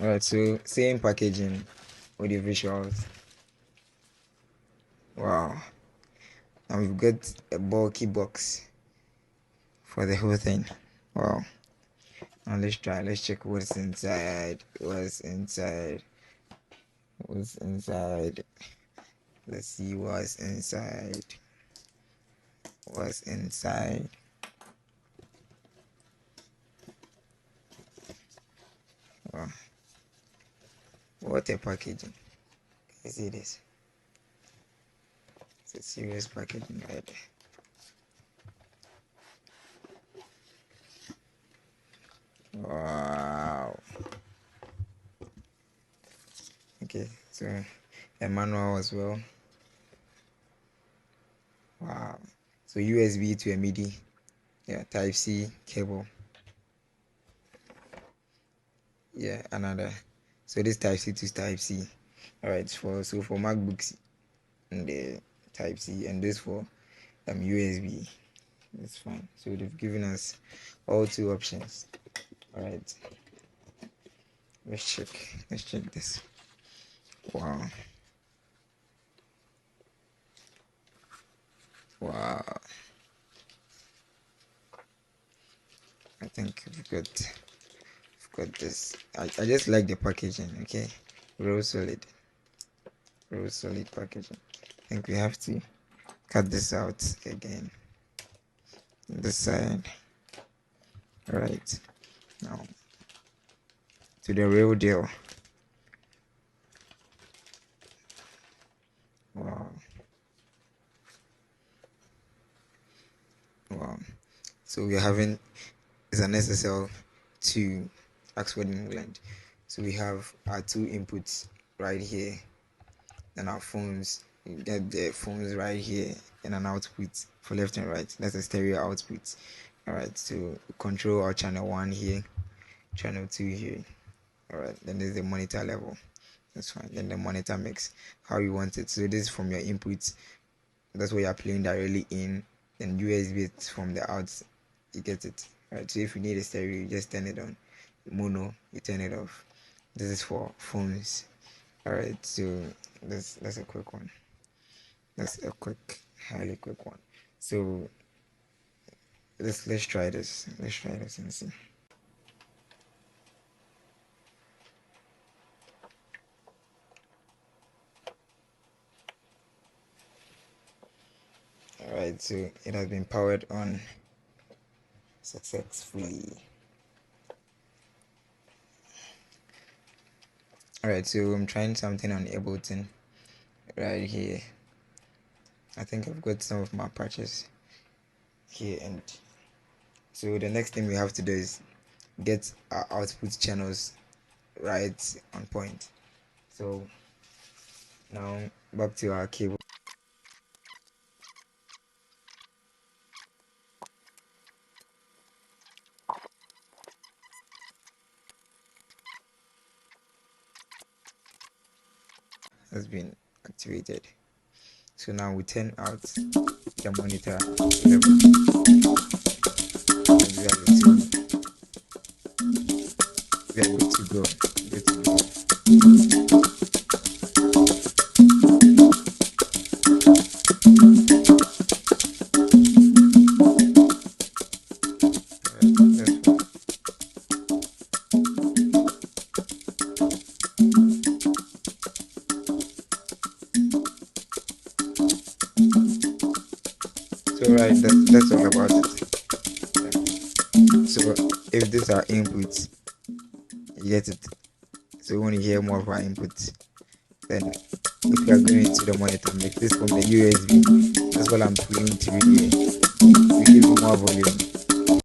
Alright, so same packaging with the visuals. Wow. And we've got a bulky box for the whole thing. Wow. Now let's check what's inside. What's inside? Let's see what's inside. Wow. What a packaging. Can you see this? It's a serious packaging right there. Wow. Okay, so a manual as well. Wow. So USB to a MIDI, yeah, Type C cable. Yeah, another. So this Type C to Type C. Alright, for MacBooks and the Type C, and this for USB. That's fine. So they've given us all two options. Alright. Let's check this. Wow. I think we've got this. I just like the packaging. Okay, real solid packaging. I think we have to cut this out again. This side. Alright, now to the real deal. Wow. So we're having is an SSL2 Oxford England. So we have our two inputs right here, and our phones. You get the phones right here, and an output for left and right. That's a stereo output. Alright, so control our channel 1 here, channel 2 here. Alright, then there's the monitor level. That's fine. Then the monitor mix, how you want it. So this is from your inputs. That's what you're playing directly in. Then USB from the outs. You get it. Right, so if you need a stereo, you just turn it on. Mono, you turn it off. This is for phones. Alright, so that's a quick one. That's a highly quick one. So let's try this. Let's try this and see. Alright, so it has been powered on successfully. Alright, so I'm trying something on Ableton right here. I think I've got some of my patches here, and so the next thing we have to do is get our output channels right on point. So now back to our cable. Has been activated. So now we turn out the monitor level. We are good to go. So right, that's all about it. So if these are inputs, you get it. So we want to hear more of our inputs. Then if you are going into the monitor, make this from the USB. That's what I'm playing to here. We give you more volume.